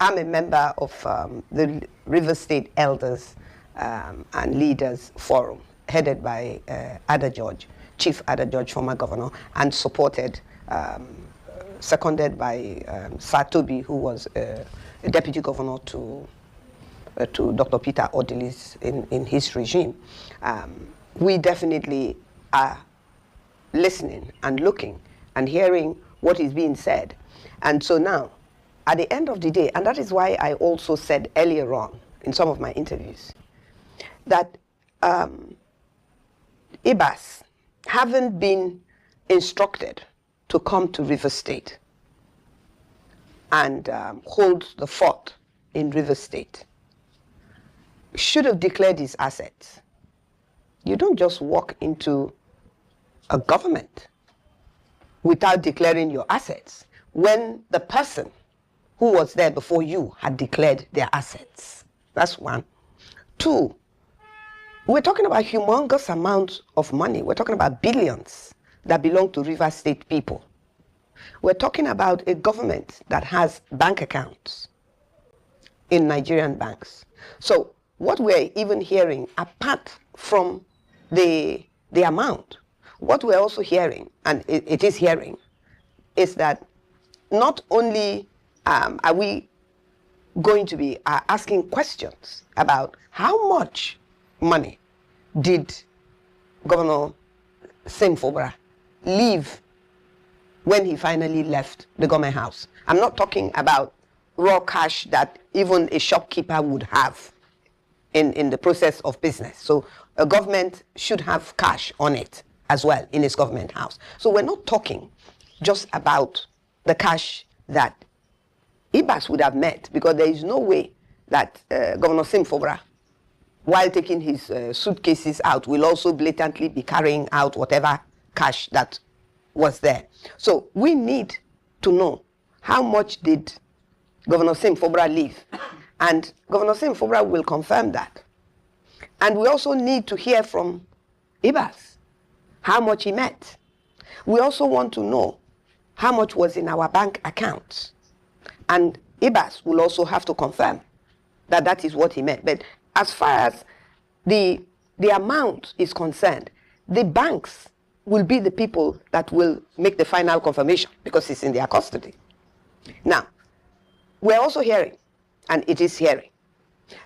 I'm a member of the River State Elders and Leaders Forum, headed by Ada George, Chief Ada George, former governor, and supported, seconded by Sir Toby, who was a deputy governor to Dr. Peter Odilis in his regime. We definitely are listening and looking and hearing what is being said. And so now, at the end of the day, and that is why I also said earlier on in some of my interviews, that IBAS haven't been instructed to come to River State and hold the fort in River State. Should have declared his assets. You don't just walk into a government without declaring your assets when the person who was there before you had declared their assets. That's one. Two, we're talking about humongous amounts of money. We're talking about billions that belong to River State people. We're talking about a government that has bank accounts in Nigerian banks. So what we're even hearing, apart from the amount, what we're also hearing, and it is hearing, is that not only are we going to be asking questions about how much money did Governor Simfobra leave when he finally left the government house. I'm not talking about raw cash that even a shopkeeper would have in the process of business. So a government should have cash on it as well in its government house. So we're not talking just about the cash that IBAS would have met, because there is no way that Governor Simfobra, while taking his suitcases out, will also blatantly be carrying out whatever cash that was there. So we need to know how much did Governor Simfobra leave, and Governor Simfobra will confirm that. And we also need to hear from IBAS how much he met. We also want to know how much was in our bank accounts. And IBAS will also have to confirm that that is what he meant. But as far as the amount is concerned, the banks will be the people that will make the final confirmation because it's in their custody. Now, we're also hearing, and it is hearing,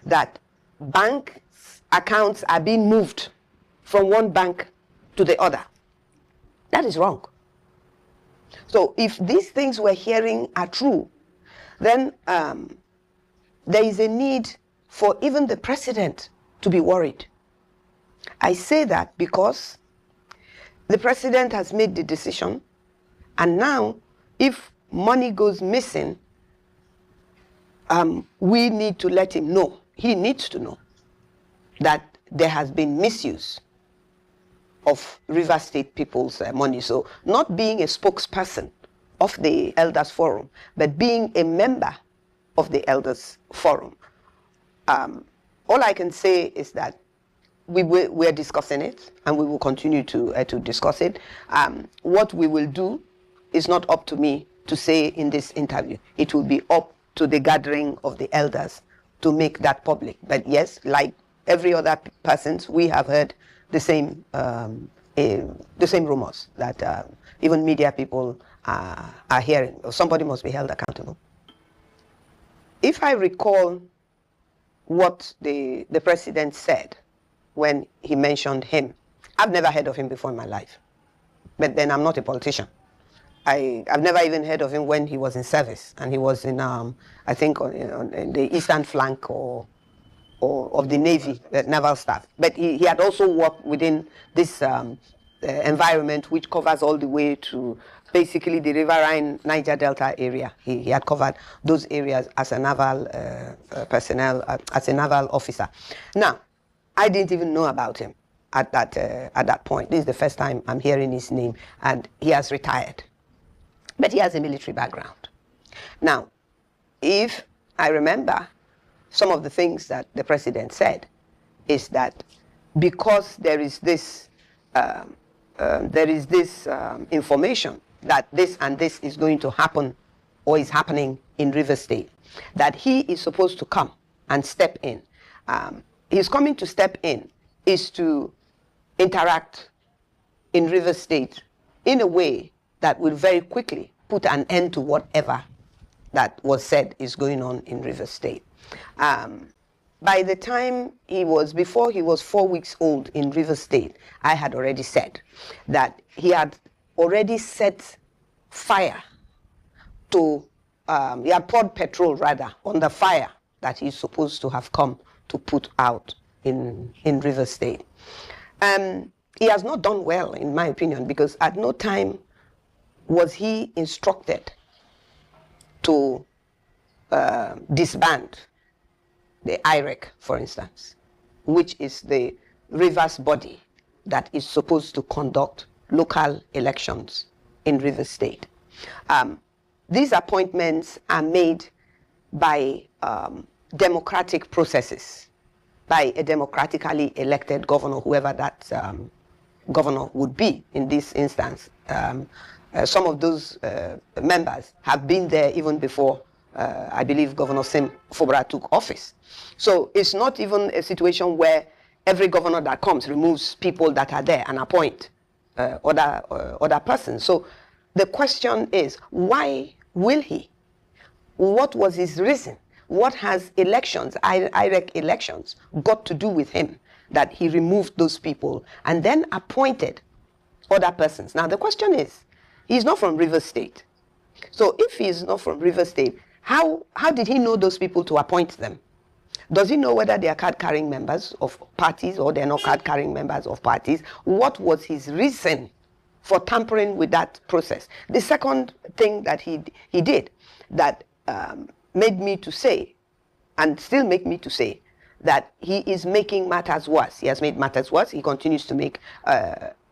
that bank accounts are being moved from one bank to the other. That is wrong. So if these things we're hearing are true, then there is a need for even the president to be worried. I say that because the president has made the decision, and now if money goes missing, we need to let him know, he needs to know, that there has been misuse of River State people's money. So not being a spokesperson of the Elders Forum, but being a member of the Elders Forum. All I can say is that we're discussing it, and we will continue to discuss it. What we will do is not up to me to say in this interview. It will be up to the gathering of the elders to make that public. But yes, like every other person, we have heard the same rumors that even media people are hearing. Somebody must be held accountable. If I recall what the president said when he mentioned him, I've never heard of him before in my life. But then I'm not a politician. I've never even heard of him when he was in service, and he was in, I think, in the eastern flank or of the Navy, the naval staff. But he had also worked within this environment, which covers all the way to basically the Riverine Niger Delta area. He had covered those areas as a naval personnel, as a naval officer. Now, I didn't even know about him at that point. This is the first time I'm hearing his name, and he has retired. But he has a military background. Now, if I remember, some of the things that the president said is that because there is this information that this and this is going to happen or is happening in River State, that he is supposed to come and step in. His coming to step in is to interact in Rivers State in a way that will very quickly put an end to whatever that was said is going on in Rivers State. By the time before he was 4 weeks old in Rivers State, I had already said that he had already set fire to, he had poured petrol rather on the fire that he's supposed to have come to put out in Rivers State. He has not done well, in my opinion, because at no time was he instructed to disband the IREC, for instance, which is the Rivers body that is supposed to conduct local elections in Rivers State. These appointments are made by democratic processes, by a democratically elected governor, whoever that governor would be in this instance. Some of those members have been there even before, I believe, Governor Sim Fubara took office. So it's not even a situation where every governor that comes removes people that are there and appoint other persons. So the question is, why will he? What was his reason? What has elections, IREC elections, got to do with him that he removed those people and then appointed other persons? Now the question is, he's not from Rivers State. So if he's not from Rivers State, how did he know those people to appoint them? Does he know whether they are card-carrying members of parties or they're not card-carrying members of parties? What was his reason for tampering with that process? The second thing that he did that made me to say, and still make me to say, that he is making matters worse. He has made matters worse. He continues to make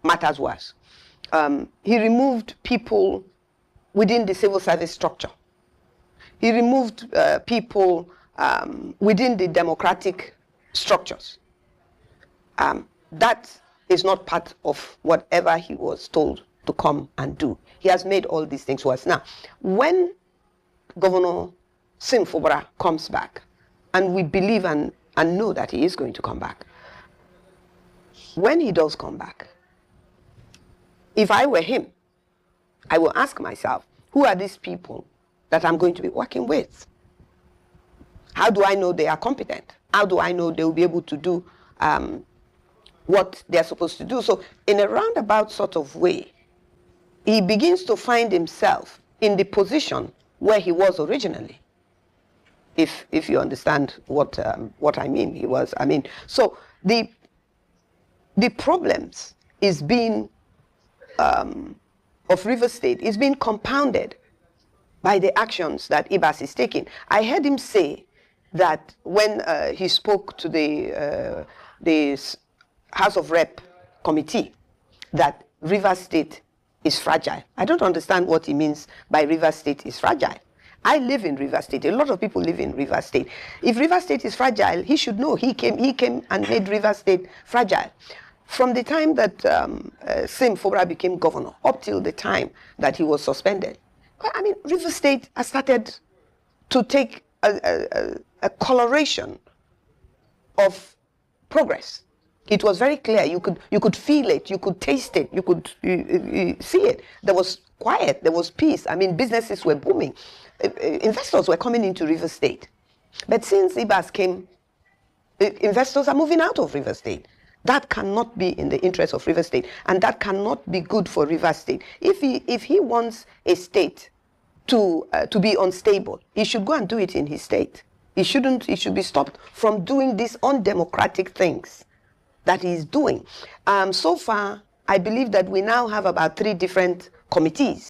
matters worse. He removed people within the civil service structure. He removed people within the democratic structures. That is not part of whatever he was told to come and do. He has made all these things worse. Now, when Governor Sim Fubara comes back, and we believe and know that he is going to come back, when he does come back, if I were him, I will ask myself, who are these people that I'm going to be working with? How do I know they are competent? How do I know they will be able to do what they're supposed to do? So in a roundabout sort of way, he begins to find himself in the position where he was originally. If you understand what I mean, so the problems is being of Rivers State is being compounded by the actions that Ibas is taking. I heard him say that when he spoke to the House of Rep committee, that Rivers State is fragile. I don't understand what he means by Rivers State is fragile. I live in Rivers State. A lot of people live in Rivers State. If Rivers State is fragile, he should know. He came and made Rivers State fragile. From the time that Sim Fubara became governor up till the time that he was suspended, I mean, Rivers State has started to take a coloration of progress. It was very clear. You could feel it. You could taste it. You could see it. There was quiet. There was peace. I mean, businesses were booming. Investors were coming into Rivers State. But since Ibas came, investors are moving out of Rivers State. That cannot be in the interest of Rivers State, and that cannot be good for Rivers State. If he wants a state to be unstable, he should go and do it in his state. He should be stopped from doing these undemocratic things that he is doing. So far, I believe that we now have about 3 different committees